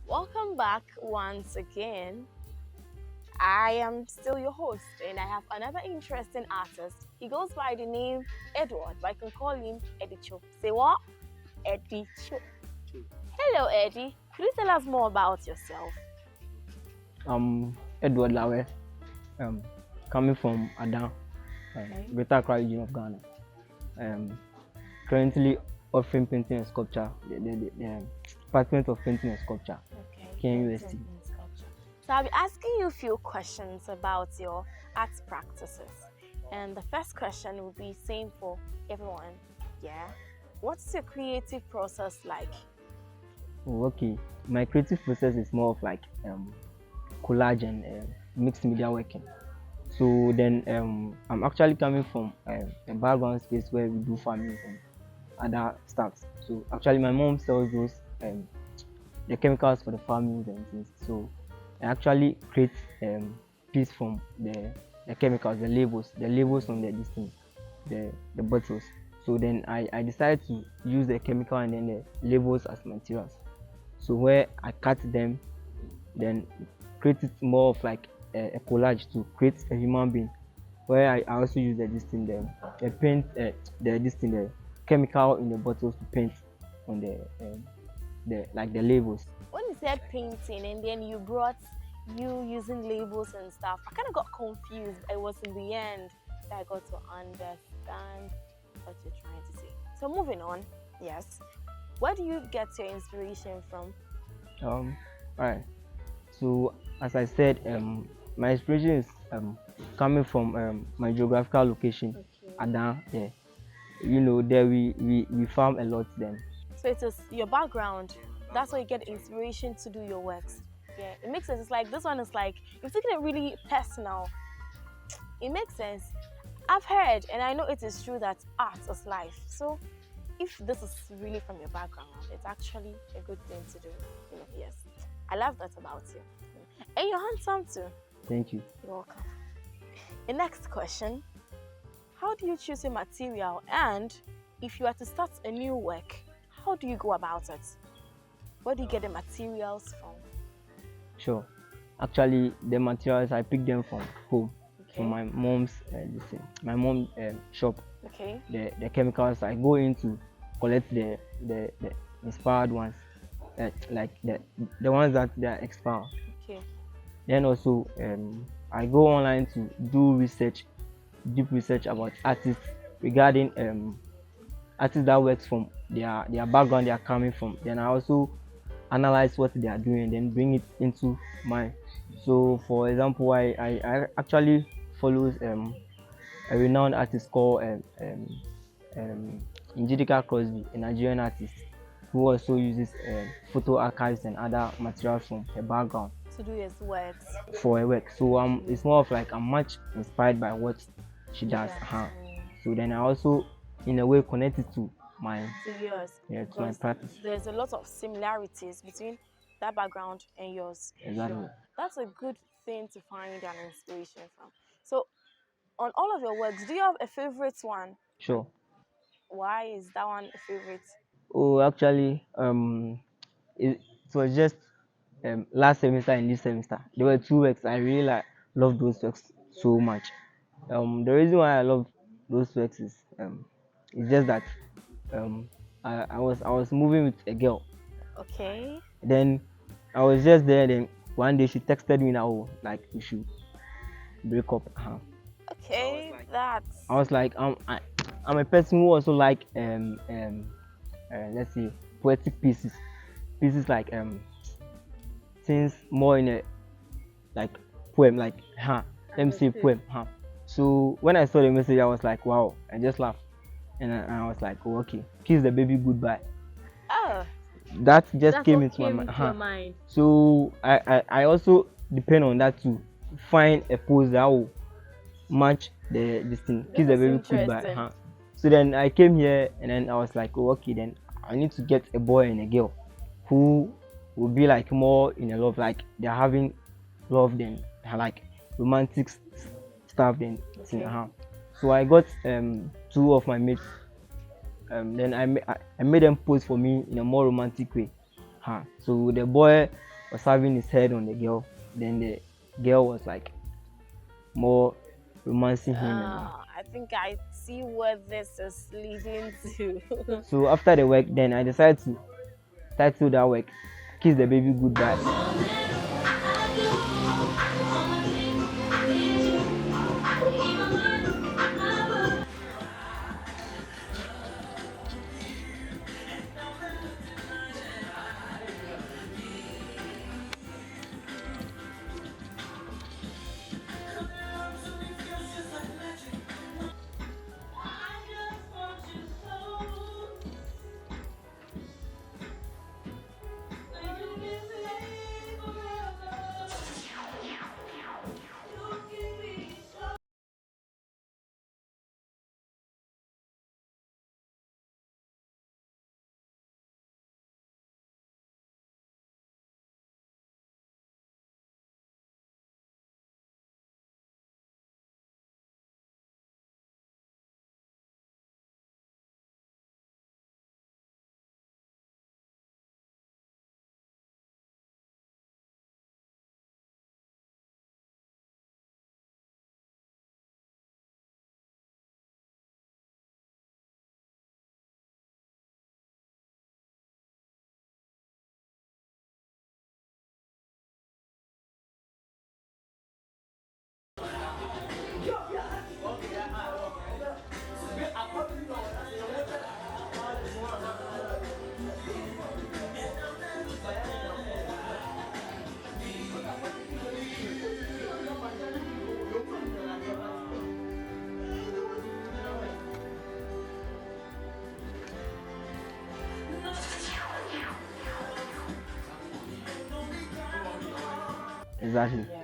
Welcome back once again. I am still your host, and I have another interesting artist. He goes by the name Edward, but I can call him Eddie Cho. Say what? Eddie Cho. Hello, Eddie. Could you tell us more about yourself? Edward Lawerh, coming from Adan, Greater Accra region of Ghana. Currently offering painting and sculpture, the Department of Painting and Sculpture, KNUST. So I'll be asking you a few questions about your art practices. And the first question will be same for everyone. Yeah. What's your creative process like? Oh, okay. My creative process is more of like collage and mixed media working. So then I'm actually coming from a background space where we do farming and other stuff. So actually my mom sells those the chemicals for the farming and things. So I actually create piece from the chemicals, the labels on the this thing, the bottles. So then I decided to use the chemical and then the labels as materials. So where I cut them, then create it more of like a collage to create a human being. Where I also use the this thing, the paint, the chemical in the bottles to paint on the labels. When you said painting and then you brought you using labels and stuff, I kind of got confused. It was in the end that I got to understand what you're trying to say. So moving on, yes. Where do you get your inspiration from? Alright. So as I said, my inspiration is coming from my geographical location, Adan. Yeah. You know, there we farm a lot then. So it is your background. That's where you get inspiration to do your works. Yeah, it makes sense. It's like this one is like you've taken it really personal. It makes sense. I've heard and I know it is true that art is life. So if this is really from your background, it's actually a good thing to do. Yes. I love that about you. And you're handsome too. Thank you. You're welcome. The next question. How do you choose your material? And if you are to start a new work, how do you go about it? Where do you get the materials from? Sure. Actually, the materials I pick them from home, from my mom's my mom's shop. Okay. The chemicals I go into collect the inspired ones, like the ones that they are expired. Okay. Then also I go online to do deep research about artists regarding artists that works from their background they are coming from. Then I also analyze what they are doing and then bring it into mine. So for example, I actually follows a renowned artist called Njidika Crosby, a Nigerian artist who also uses photo archives and other materials from her background to do his works for her work. So it's more of like I'm much inspired by what she does. So then I also in a way connect it to my yours. Yeah, to my practice. There's a lot of similarities between that background and yours. Exactly. That's a good thing to find an inspiration from. So on all of your works, do you have a favorite one? Sure. Why is that one a favorite? Oh, actually, it was just last semester and this semester. There were two works I really love those works so much. The reason why I love those works is it's just that I was moving with a girl. Okay. Then I was just there. Then one day she texted me now like we should break up. Okay, that's. I was like I'm a person who also like let's say poetic pieces like things more in a like poem like let me say poem So when I saw the message I was like wow, I just laughed and I was like oh okay, kiss the baby goodbye. Oh, that just came into my mind. So I also depend on that to find a pose that will match this thing, kiss the baby goodbye. So then I came here and then I was like oh okay, then I need to get a boy and a girl who will be like more in a love, like they're having love then like romantic stuff then. So I got two of my mates, then I made them pose for me in a more romantic way. So the boy was having his head on the girl. Then the girl was like more romancing him and all. I think I see where this is leading to. So after the work, then I decided to title that work "Kiss the Baby Goodbye." Exactly. Yeah.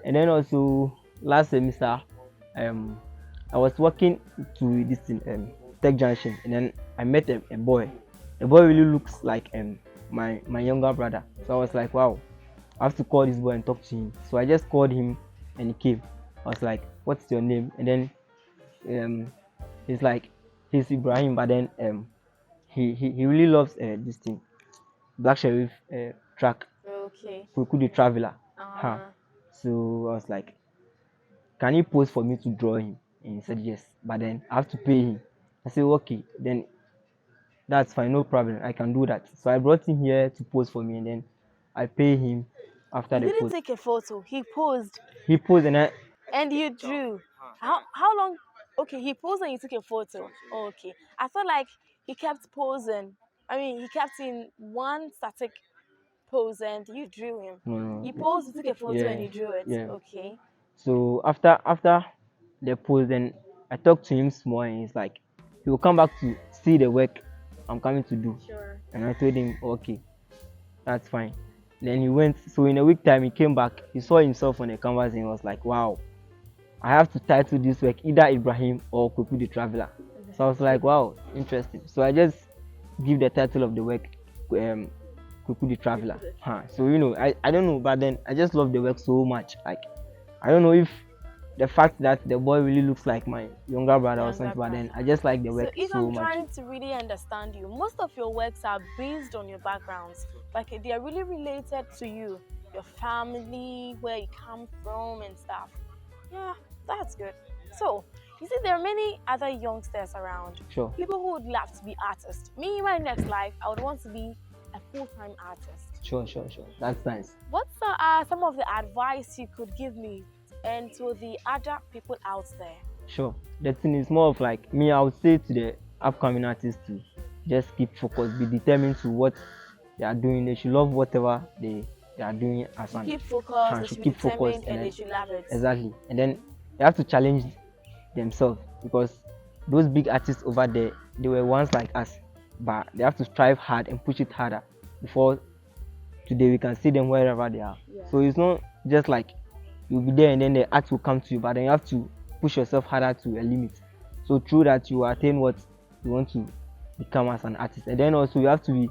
And then also last semester, um, I was working to this thing, Tech Junction, and then I met a boy. The boy really looks like my younger brother. So I was like, wow, I have to call this boy and talk to him. So I just called him and he came. I was like, what's your name? And then um, he's like, he's Ibrahim, but then he really loves this thing, Black Sheriff track, Okay. Kuku the Traveler. Huh. Uh, So I was like, can you pose for me to draw him? And he said yes, but then I have to pay him. I said okay, then that's fine, no problem, I can do that. So I brought him here to pose for me, and then I pay him after he the didn't pose. take a photo. He posed He posed and I and you drew. How long? Okay, he posed and you took a photo. Okay, I felt like he kept posing. I mean, he kept in one static pose and you drew him. no no He posed, you took a photo, and yeah you drew it. yeah. Okay. So after the pose, then I talked to him small, and he's like, he will come back to see the work I'm coming to do. Sure. And I told him okay, that's fine. Then he went. So in a week time, he came back. He saw himself on the canvas and he was like, wow, I have to title this work either Ibrahim or Kuku the Traveler. So I was like, wow, interesting. So I just give the title of the work Kuku the Traveler. Huh. So I don't know, but then I just love the work so much. Like I don't know if the fact that the boy really looks like my younger brother or something, but then I just like the So work if so I'm much. trying to really understand you, most of your works are based on your backgrounds. Like they are really related to you, your family, where you come from, and stuff. Yeah, that's good. So, you see, there are many other youngsters around. Sure. People who would love to be artists. Me, in my next life, I would want to be a full-time artist. Sure. That's nice. What some of the advice you could give me and to the other people out there? Sure. The thing is more of like me, I would say to the upcoming artists to just keep focused, be determined to what they are doing. They should love whatever they are doing as an Keep focused, they should should be keep focused, determined, and they should love it. exactly. And then they have to challenge themselves, because those big artists over there, they were once like us, but they have to strive hard and push it harder before today we can see them wherever they are. Yeah. So it's not just like you'll be there and then the art will come to you, but then you have to push yourself harder to a limit. So through that you attain what you want to become as an artist. And then also you have to be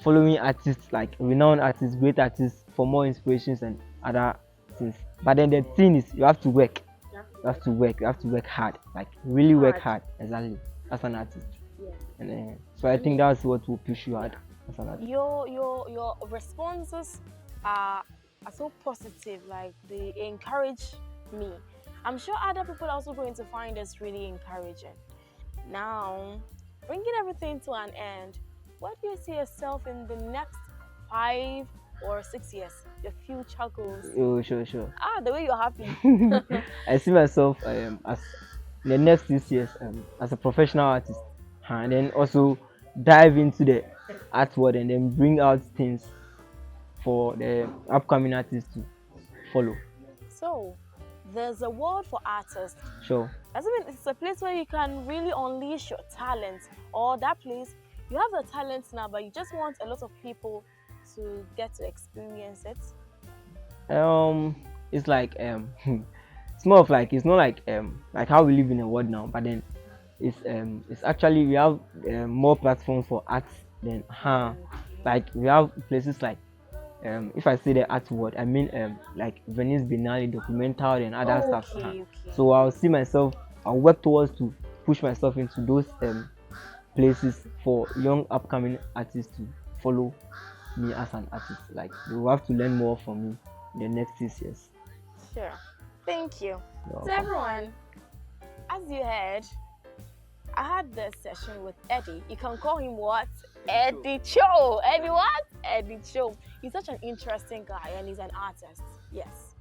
following artists, like renowned artists, great artists, for more inspirations and other things. But then the thing is you have to work. You have to work hard, like really work hard, exactly, as an artist. Yeah. And so I think that's what will push you hard. as an artist. Your responses are so positive, like they encourage me. I'm sure other people are also going to find this really encouraging. Now, bringing everything to an end, what do you see yourself in the next 5 or 6 years? Your future goals. Oh, sure, sure. The way you're happy. I see myself as in the next 6 years as a professional artist, and then also dive into the art world and then bring out things for the upcoming artists to follow. So, there's a world for artists. Sure. Doesn't mean it's a place where you can really unleash your talent, or that place you have the talent now, but you just want a lot of people to get to experience it. It's like it's more of like, it's not like how we live in a world now, but then it's actually we have more platforms for arts than like we have places like if I say the art world, I mean like Venice Biennale, documental and other stuff. Okay. So I'll see myself, I'll work towards to push myself into those places for young upcoming artists to follow me as an artist. Like they will have to learn more from me in the next 6 years. Sure. Thank you. You're So welcome. everyone, as you heard, I had this session with Eddie. You can call him what? Eddie Cho. Eddie what? Eddie Cho. He's such an interesting guy and he's an artist. Yes.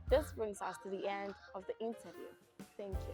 This brings us to the end of the interview. Thank you.